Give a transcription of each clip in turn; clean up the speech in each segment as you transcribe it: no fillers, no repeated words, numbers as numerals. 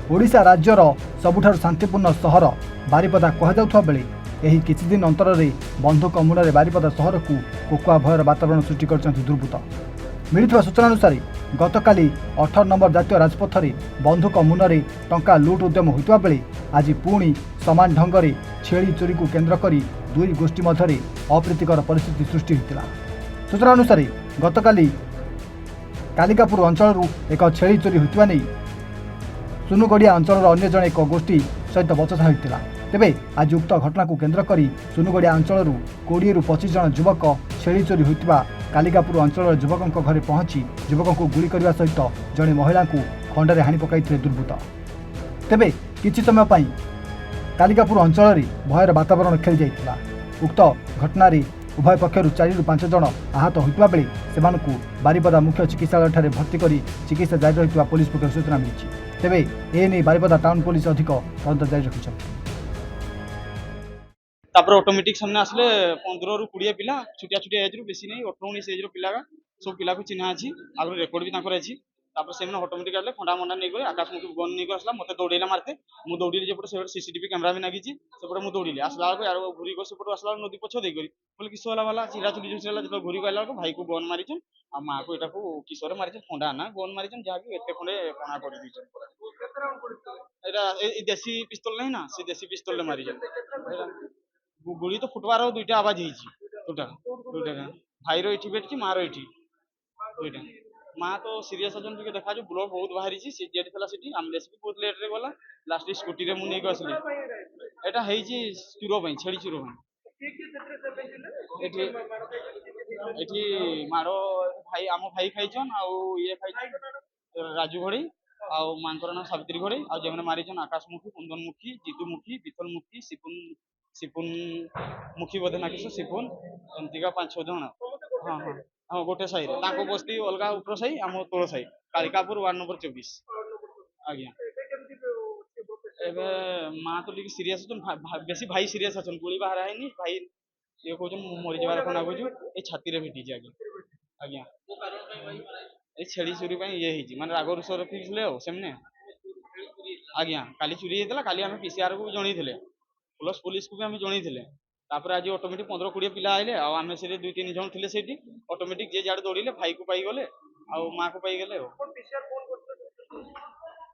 ओडिशा राज्यर सबुठारु शांतिपूर्ण सहर बारिपदा कहुवा बेले यही किछि दिन अंतर बंधुक मुନରେ बारिपदा सहर को कोकुआ भयर वातावरण सृष्टि कर दुर्बृत्त। मिलिଥିବା सूचना अनुसार गतकाली 18 नंबर जातीय राजपथ में बंधुक मुନରେ टंका लुट उद्यम होता बेले आज पुणी समान ढंग से छेली चोरी को केन्द्र कर दुई गोष्ठी मध्य अप्रीतिकर परिस्थिति सृष्टि होता। सूचना अनुसार गतकाली कालिकापुर अंचल एक छेली चोरी होता नहीं सुनुगड़िया अंचल अन्य जड़े एक गोष्ठी सहित बचसा होता। तेबे आज उक्त घटना को केन्द्र कर सुनुगड़िया अंचल 20 ରୁ 25 जन युवक छेली चोरी होता कालिकापुर अंचल युवकों घरे पहुंची युवकों को गुली करने सहित जड़े महिला को खंडे हाणी पकई दुर्बृत्त। तेबे किछि समय पई कालिकापुर अंचल भयर वातावरण खेली जाइतिला। उक्त घटना उभय पक्षर 4 ରୁ 5 जन आहत होता बेले से बारिपदा मुख्य चिकित्सालय भर्ती कर चिकित्सा जारी रही पुलिस पक्ष सूचना मिली। तेबे एने बारिपदा टाउन पुलिस अधिक तदंत जारी रखिछथि। तापर ऑटोमेटिक सामने आसले 15 ରୁ 20 पिला छुटिया छुटिया एज रु बेसी नहीं 18 19 एज रो पिला सब पिला को चिन्हा अछि आगु रेकॉर्ड भी ताकर अछि। तापर सेमने ऑटोमेटिक आले खंडा मंडा नै गरे आकाश मुख गन नै आसला मते दौड़ेला मारते मु दौड़िले जेपट से सीसीटीवी कैमरा भी नागी छी सेपट मु दौड़िले आसला को यार घुरी को सेपट आसला नदी पछ दे गरी बोले किस वाला वाला चिरा चुली जुसला जब घुरी को आला को भाई को गन मारिछन आ मां को एटा को किशोर मारिछन खंडा ना गन मारिछन जा कि एते खंडे कणा पड़ी दिछन एटा ए देसी पिस्तौल नै ना से देसी पिस्तौल ले मारिछन गुड़ी तो फुटवार दुईटा आवाज दुईटा भाई रो बेटी माँ रो दुईटा माँ तो सीरीयस अजन टिके देखा ब्लड बहुत बाहरी जेड थला सिटी एम्बुलेंस भी बहुत लेट रे गला लास्ट स्कूटी रे मु नै आसली एटा हेई चूरो पई छेड़ी चूरो पई एठी मारो भाई आम भाई खाइछन आ ये खाइछन राजू घड़ी आ मांकर ना सावित्री घड़ी आ जेमने मारिछन आकाश मुखी कुंदन मुखी जीतू मुखी बिथल मुखी सिपुन मुखी बोधे ना किस सिपुन एमतीका 5-6 जन हाँ हाँ हाँ गोटे साई रे बस्ती अलगा उपर साई आम तोड़ साई कालिकापुर वार्ड नंबर 24 आज्ञा एबे माँ तो टिके सीरियस अछन बेसी भाई सीरियस अछन गोली बाहर आइनी भाई ये कहछन मरि जबार कोना कहजु ए छाती रे भेटी जे आज्ञा ए छेड़ी चोरी पई ये हिची माने रागोर सर रखिसले हो सेमने आज्ञा काली चोरी हेतला काली हम पीसीआर को जणी थिले प्लस पुलिस को भी हम जणी थिले तापर आज ऑटोमेटिक 15-20 पिला आइले आ आमे से 2-3 जन थिले सेठी ऑटोमेटिक जे जाड दौड़िले भाई को पाई गले आ मां को पाई गले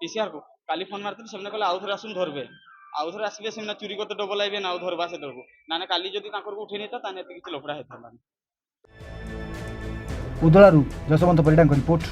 पीसीआर को काली फोन मारथि सेमने कहले आउथरे आसुन धरबे आउथरे आसीले सेमने चोरी करते डबल आइबे ना धरबा से दरबो नाने काली जदी ताकर को उठेनी त ताने किछि लफड़ा हेतला। उदलारू जसवंत परिडांग रिपोर्ट।